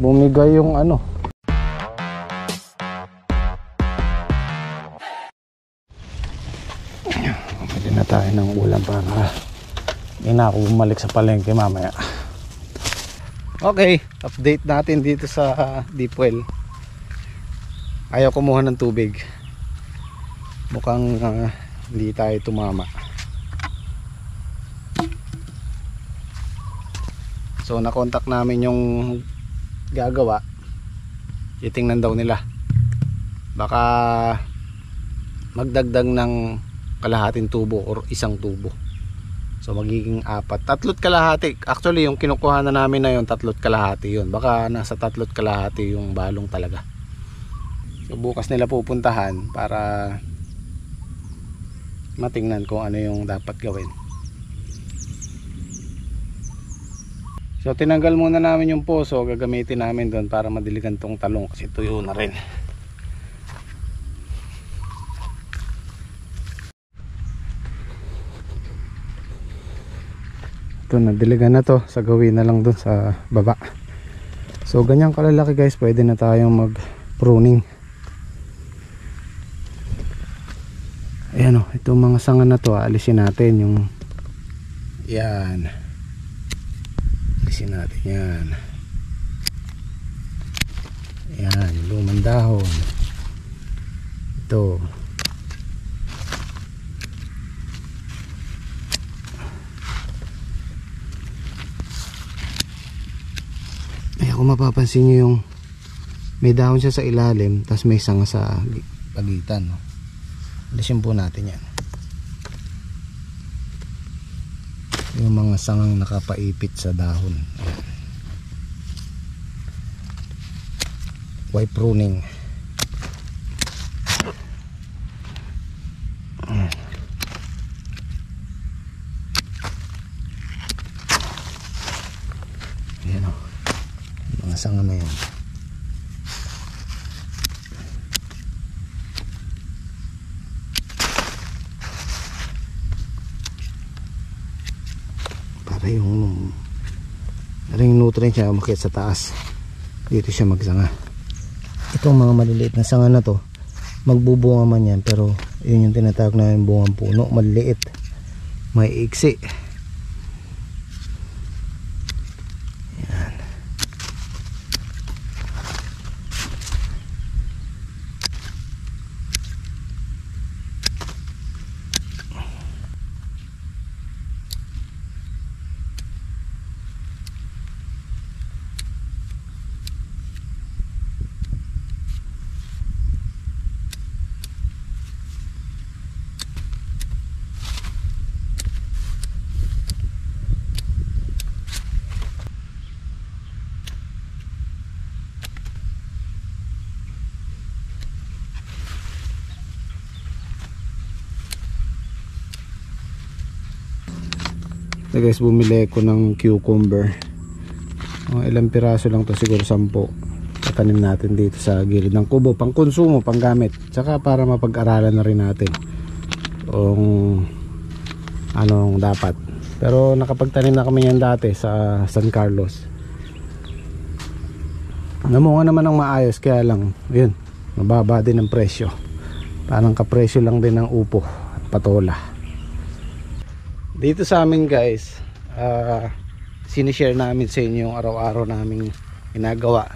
bumigay yung ano. Pwede na tayo ng ulam para hindi na ako bumalik sa palengke mamaya. Okay, update natin dito sa deep well. Ayaw kumuha ng tubig. Mukhang hindi tayo tumama. So nakontak namin yung gagawa. Titingnan daw nila. Baka magdagdag ng kalahating tubo or isang tubo. So magiging 4. 3 kalahati. Actually yung kinukuha na namin na yun 3 kalahati yun. Baka nasa 3 kalahati yung balong talaga. So bukas nila pupuntahan para matingnan kung ano yung dapat gawin. So tinanggal muna namin yung poso. Gagamitin namin doon para madiligan tong talong kasi tuyo na rin. Ito, nadiligan na to. Sa gawin na lang doon sa baba. So ganyan kalalaki guys, pwede na tayong mag pruning. Ayan o, itong mga sanga na to alisin natin yung yan. Alisin natin yan. Yan, lumang dahon. Ito. Kung mapapansin nyo yung may dahon siya sa ilalim tapos may sanga sa pagitan, no? Alisin po natin yan, yung mga sangang nakapaipit sa dahon. White pruning. Ayan o, mga sanga na yan. Para yung nutrient siya umakit sa taas, dito siya magsanga. Itong mga maliliit na sanga na to magbubunga man yan, pero yun yung tinatawag namin bungang puno. Maliliit, may iksi. So guys, bumili ko ng cucumber. Ilang piraso lang to, siguro 10. Tatanim natin dito sa gilid ng kubo, pang konsumo, pang gamit, tsaka para mapag-aralan na rin natin kung anong dapat. Pero nakapagtanim na kami yan dati sa San Carlos. Namunga naman ng maayos, kaya lang yun, mababa din ang presyo. Parang kapresyo lang din ng upo at patola. Dito sa amin guys, sinishare namin sa inyo yung araw-araw naming ginagawa,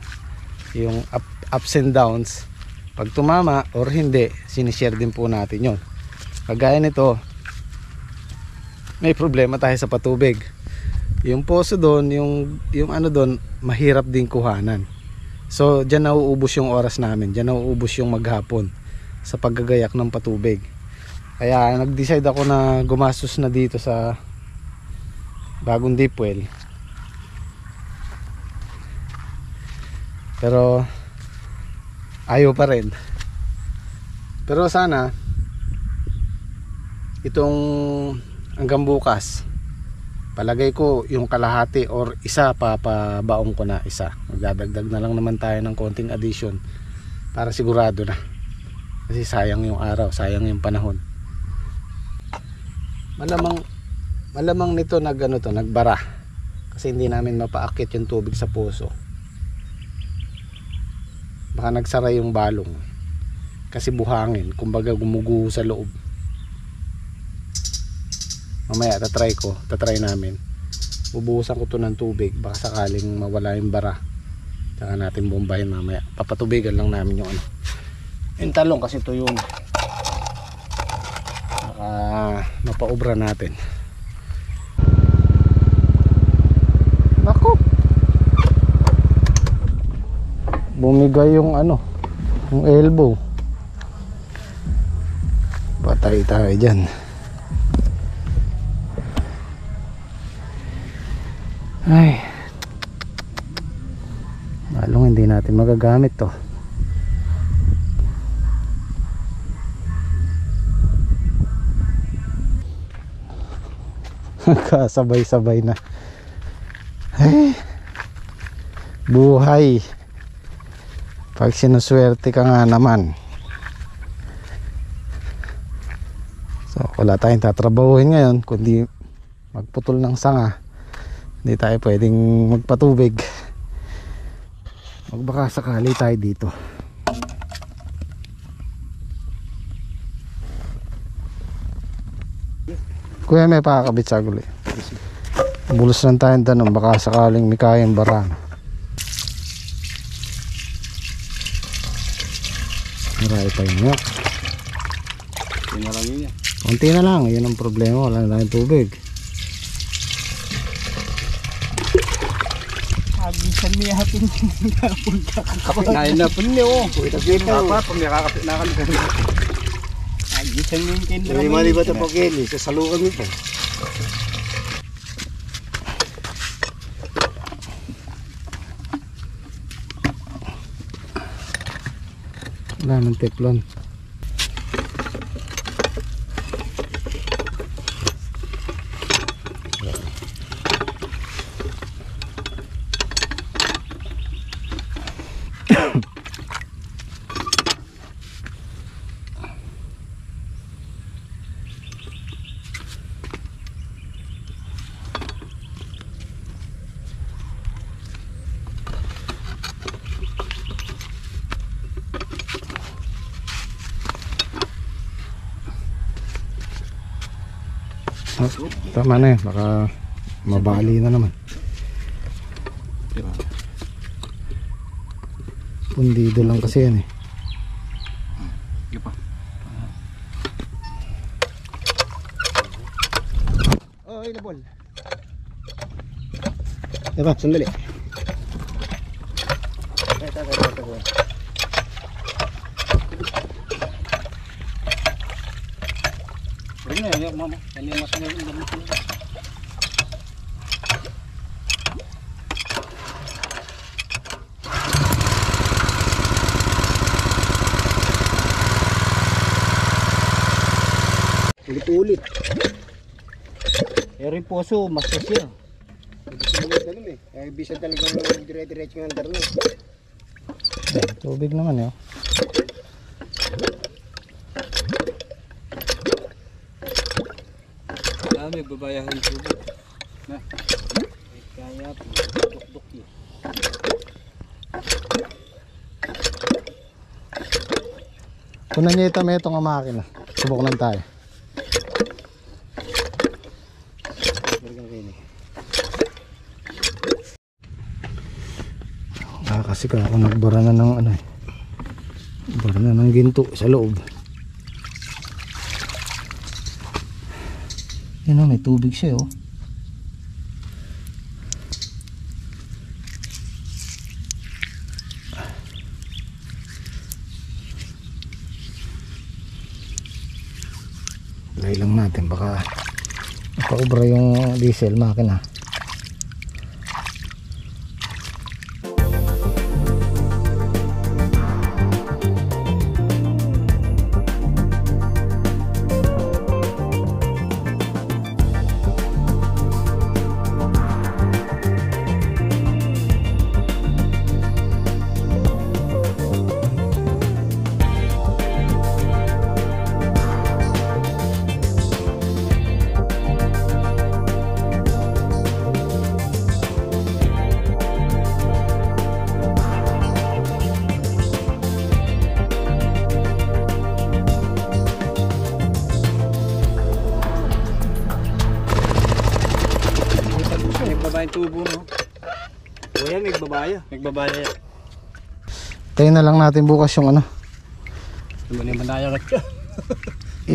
yung ups and downs. Pag tumama or hindi, sinishare din po natin yun. Kagaya nito, may problema tayo sa patubig. Yung poso doon, yung ano doon, mahirap din kuhanan. So dyan nauubos yung oras namin, dyan nauubos yung maghapon sa paggagayak ng patubig. Kaya nag-decide ako na gumastos na dito sa bagong deep well. Pero ayaw pa rin. Pero sana itong hanggang bukas, palagay ko yung kalahati or isa papabaong ko na isa. Magdadagdag na lang naman tayo ng konting addition para sigurado na. Kasi sayang yung araw, sayang yung panahon. Malamang nito nagbara kasi hindi namin mapaakit yung tubig sa poso. baka nagsara yung balong kasi buhangin, kumbaga gumuguho sa loob. Mamaya tatry namin, bubuhusan ko to ng tubig, baka sakaling mawala yung bara, saka natin bombahin mamaya. Papatubigan lang namin yung yung talong kasi tuyo na, baka mapaubra natin. Nako, bumigay yung yung elbow. Patay tayo dyan. Ay, malong hindi natin magagamit to. Kasabay-sabay na. Ay, buhay. Pag sinuswerte ka nga naman. So wala tayong tatrabahuhin ngayon kundi magputol ng sanga. Hindi tayo pwedeng magpatubig. Magbaka sakali tayo dito. Kuya, may pakakabit sa guli. Bulos lang tayong tanong, baka sakaling may kayang barang. Marami pa yun nga. Konti na lang, yun ang problema, wala na tayong tubig. Agisan niya hapon Kapinain na po niyo. Agisan niya yung kendra. Hindi mali ba ito po Kelly? Sasalukan mo pa. Wala ng teflon. Oh, tama na yun, baka mabali na naman. Pundido lang kasi yan eh. Oh, ay nabol. Diba, sandali. Ito. Ring na yan, mama. Yan yung masanay yung damit nila. Ulit-ulit. Pero yung poso, mas siya. Ulit na nun eh. Ay, bisa talagang dire-diretso ng darno. Tubig naman yun. May babayahan tubig. Na. Kaya duk-duk yun. Kunan niya ito, may itong makina. Subok lang tayo. Kasi ako nagbara na ng bara na ng ginto sa loob. Yan o, may tubig siya oh. Lagay lang natin, baka makaubra yung diesel makina. baba yung tubo no. O yan, nagbabaya. Nagbabaya yan. Tayo na lang natin bukas yung ano. Naman yung manaya ka siya.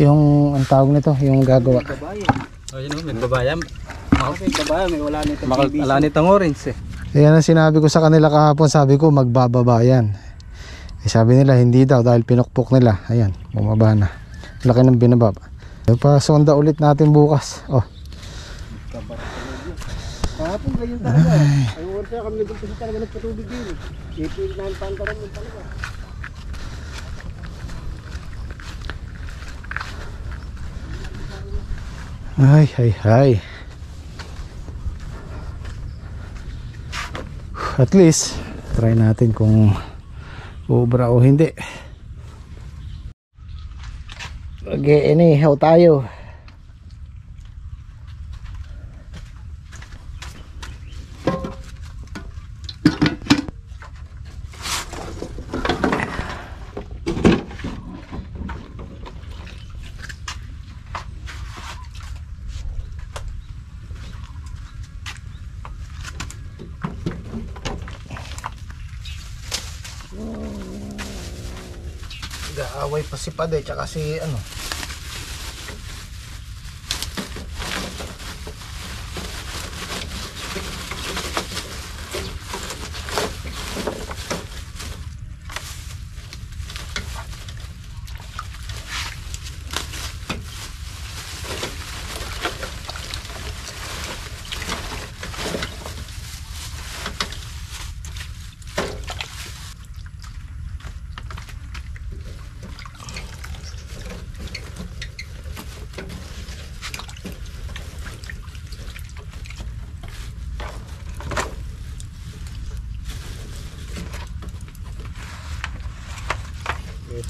Yung ang tawag nito, yung gagawa. Nagbabaya. O yun o, nagbabaya. Nagbabaya, may wala nitong PVC. Wala nitong orange eh. Yan ang sinabi ko sa kanila kahapon, sabi ko magbababa yan. Eh, sabi nila hindi daw dahil pinukpok nila. Ayan, bumaba na. Laki ng binababa. Pa-sonda ulit natin bukas. Oh. Kahapon ganyan talaga. Ay, wala siya kami nag-umpisa talaga nagpatubig din. Ipil na ang pantaran mo talaga. Ay. At least try natin kung ubra o hindi. Mag-iinihaw tayo. Gaaway pa si Pade tsaka si ano.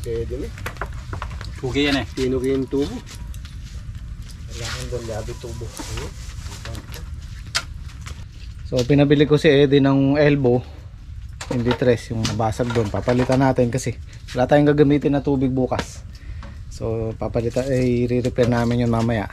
Pwede na. Pugi yan eh. Tinugi yung tubo. Kailangan doon labi tubo. So pinabili ko si Eddie ng elbow. Hindi tres yung basag doon. Papalitan natin kasi wala tayong gagamitin na tubig bukas. So papalitan, i-repair namin yun mamaya.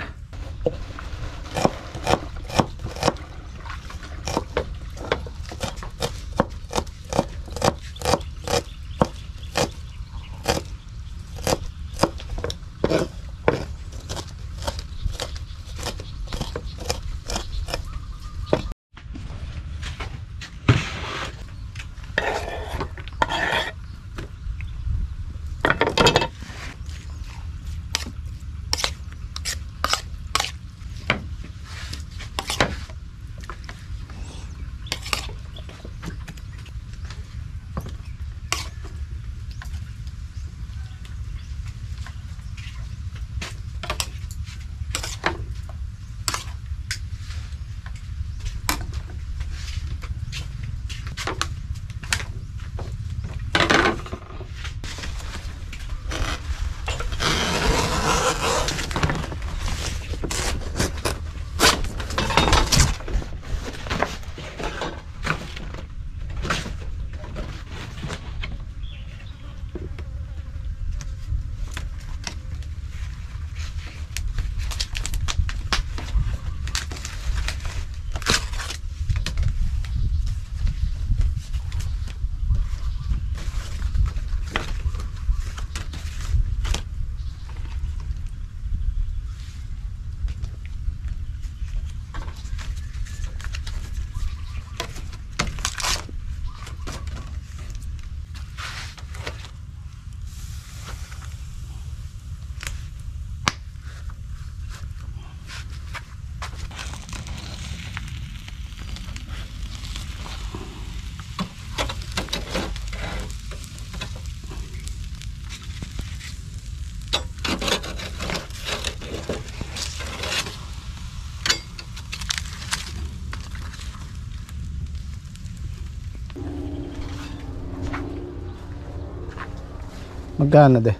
Magkano de?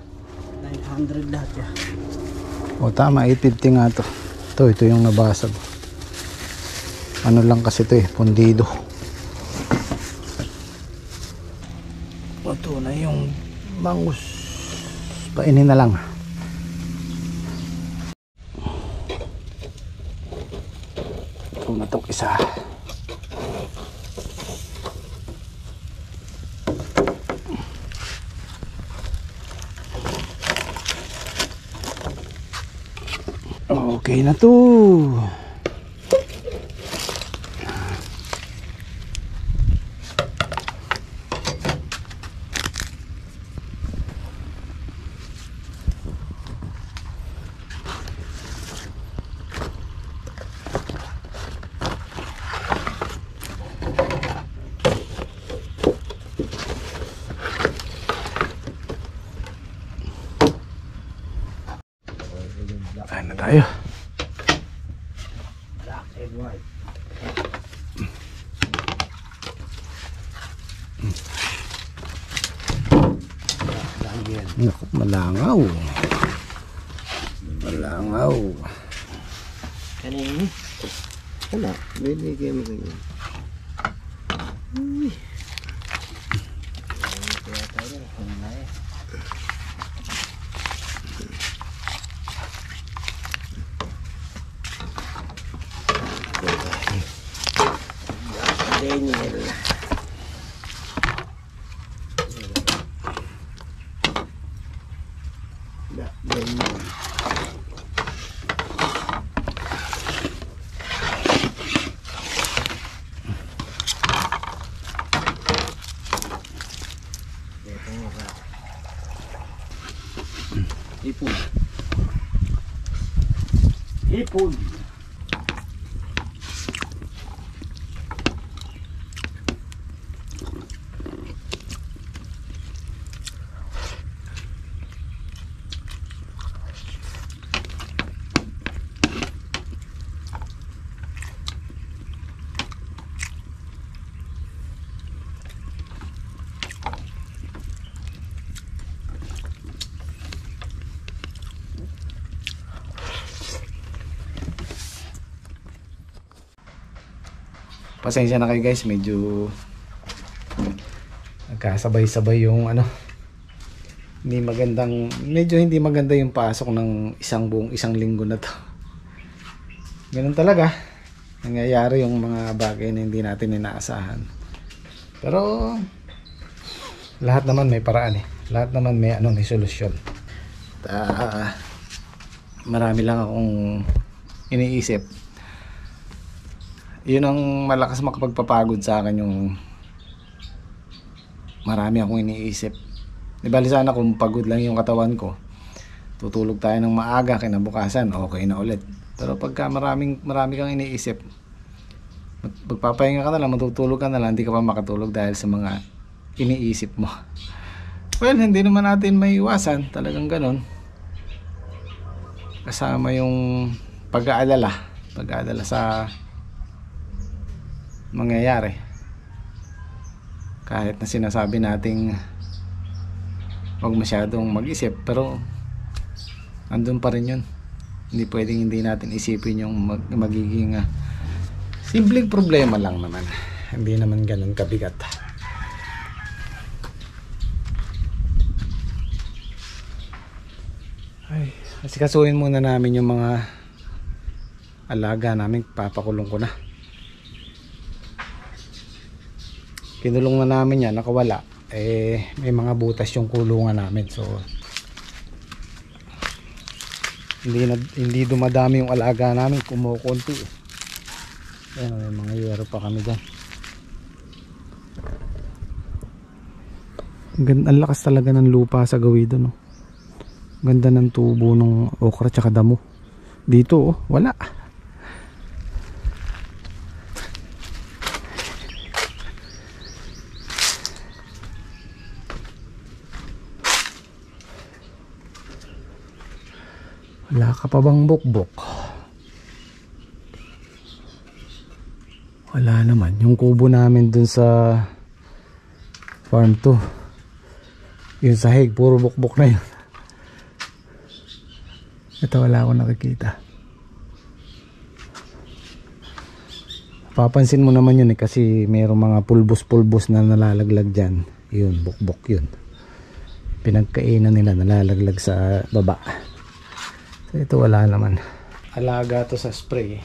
900 lahat yan. O tama, 850 nga to. Ito yung nabasag. Ano lang kasi ito eh, pundido. Ito na yung bangus. Painin na lang. Ito na itong isa. Okay na to. Kain na tayo. Black and white. Naku, malangaw. Malangaw. Kanini? Wala, binigay mo ganyan. Uy. Kaya tayo, kumay. Daniel. Daniel. Ipon. Hipon. Pasensya na kayo guys, medyo nagkasabay-sabay yung ano, medyo hindi maganda yung pasok ng isang linggo na to. Ganun talaga, nangyayari yung mga bagay na hindi natin inaasahan. Pero lahat naman may paraan eh, lahat naman may may solusyon. Marami lang akong iniisip. Yun ang malakas makapagpapagod sa akin, yung marami akong iniisip. Di bali sana kung pagod lang yung katawan ko, tutulog tayo ng maaga, kinabukasan okay na ulit. Pero pagka marami kang iniisip, magpapahinga ka na lang, matutulog ka na lang, hindi ka pa makatulog dahil sa mga iniisip mo. Well, hindi naman natin maiiwasan, talagang ganon. Kasama yung pag-aalala sa mangyayari. Kahit na sinasabi nating huwag masyadong mag-isip, pero andun pa rin yun. Hindi pwedeng hindi natin isipin yung magiging simpleng problema lang naman, hindi naman ganun kabigat. Ay, asikasuhin muna namin yung mga alaga namin, papakulong ko na. Kinulong na namin yan, nakawala. May mga butas yung kulungan namin. So hindi dumadami yung alaga namin, kumukunti. Ayan, may mga yero pa kami dyan. Ang lakas talaga ng lupa sa Gawido, no? Ganda ng tubo ng okra tsaka damo. Dito wala. Wala ka pa bang bukbok? Wala naman. Yung kubo namin dun sa farm 2, yung sahig, puro bukbok na yun. Ito wala akong nakikita. Papansin mo naman yun kasi mayroong mga pulbos-pulbos na nalalaglag dyan. Yun, bukbok yun. Pinagkainan nila, nalalaglag sa baba. So ito wala naman. Alaga to sa spray.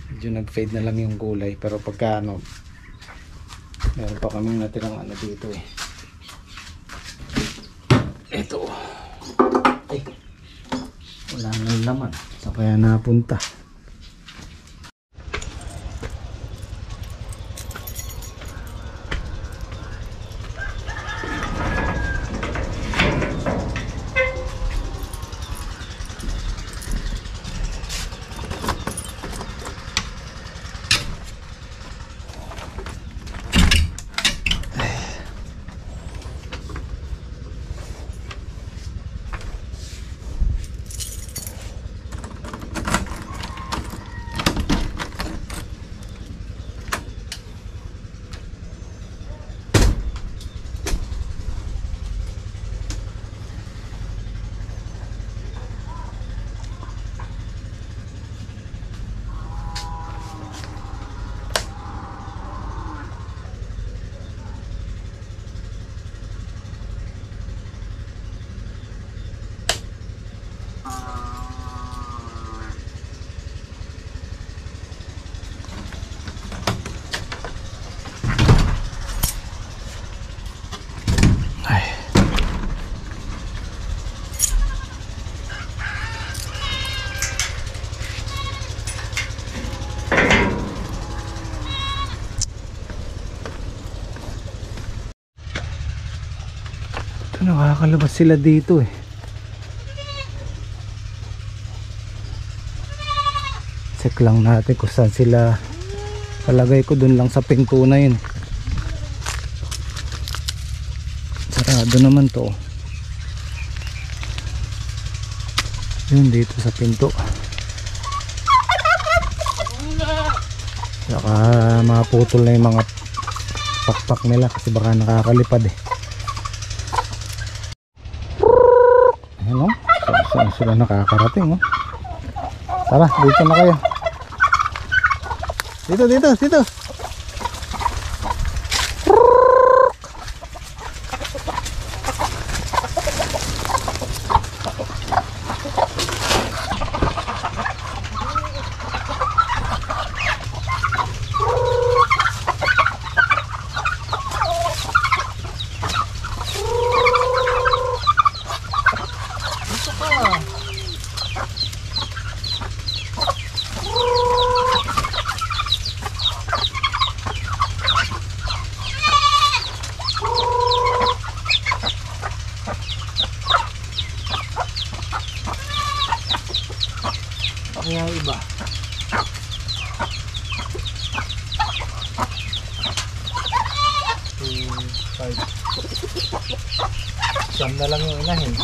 Medyo nag-fade na lang yung kulay, pero pagka meron pa kaming natirang dito eh. Ito. Wala nang laman. Sa kaya napunta. Nakakalabas sila dito eh. Check lang natin kung saan sila. Palagay ko dun lang sa pinto na yun. Sarado naman to. Yun dito sa pinto. Saka maputol na yung mga pakpak nila kasi baka nakakalipad eh. Ano? Saan sila nakakarating, oh? Tara, dito na kayo. Dito. Kaya iba. Siyam na lang yung inahin.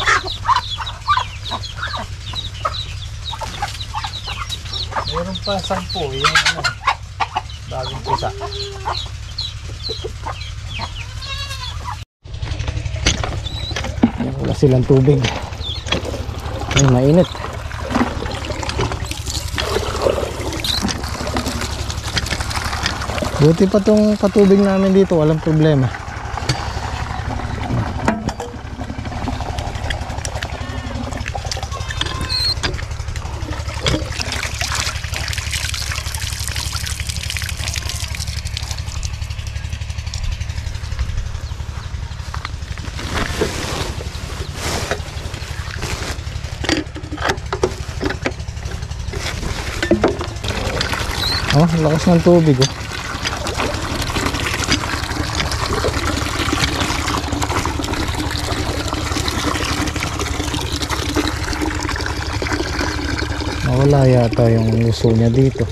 Meron pa 10 yung ano, bagong pisa. Wala silang tubig. Ay, mainit. Buti pa tong patubig namin dito, walang problema. Oh, lakas ng tubig, oh. Wala yata yung uso niya dito.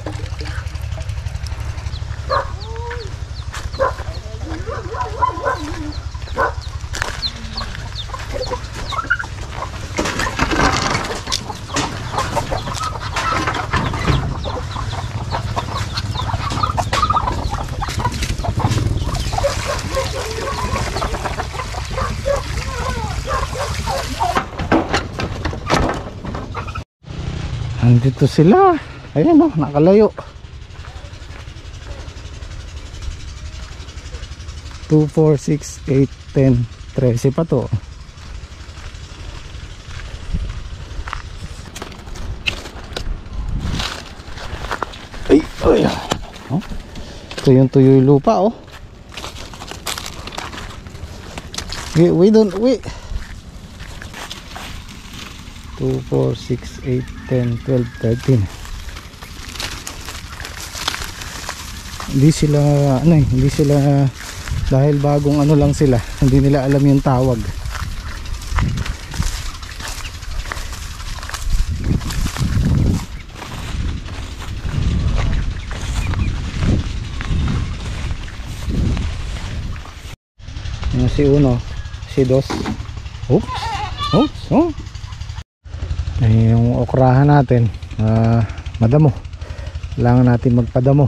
Andito sila. Ayan, oh, nakalayo. 2, 4, 6, 8, 10, 13 pa to. Ay, ay. Oh, tuyong-tuyo yung lupa, oh. We 2, 4, 6, 8, 10, 12, 13. Hindi sila hindi sila, dahil bagong ano lang sila, hindi nila alam yung tawag. Yung si uno, si dos. Oops. Oops. Oh. Ay, yung okrahan natin, madamo. Kailangan natin magpadamo.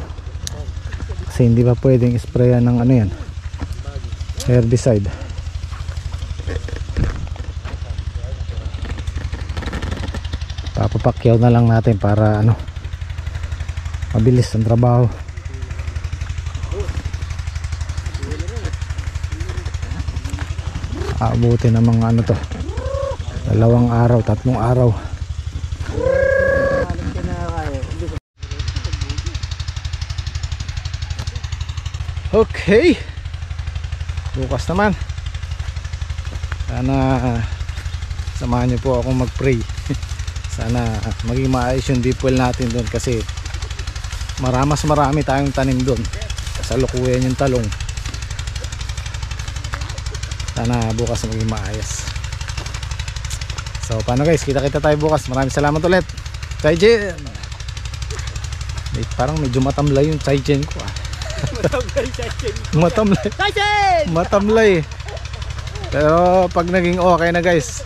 Kasi hindi pa pwedeng sprayan ng ano yan, herbicide. Papapakyaw na lang natin para ano, mabilis ang trabaho. Aabutin ng mga ano to, 2 araw, 3 araw. Okay, bukas naman sana samahan niyo po ako mag-pray. Sana maging maayos yung deep well natin doon, kasi marami tayong tanim doon, kasalukuyan yung talong. Sana bukas maging maayos. So paano guys, kita-kita tayo bukas. Maraming salamat ulit. Chaijen. Parang medyo matamlay yung chaijen ko Matamlay. Matamlay. Pero pag naging okay na guys.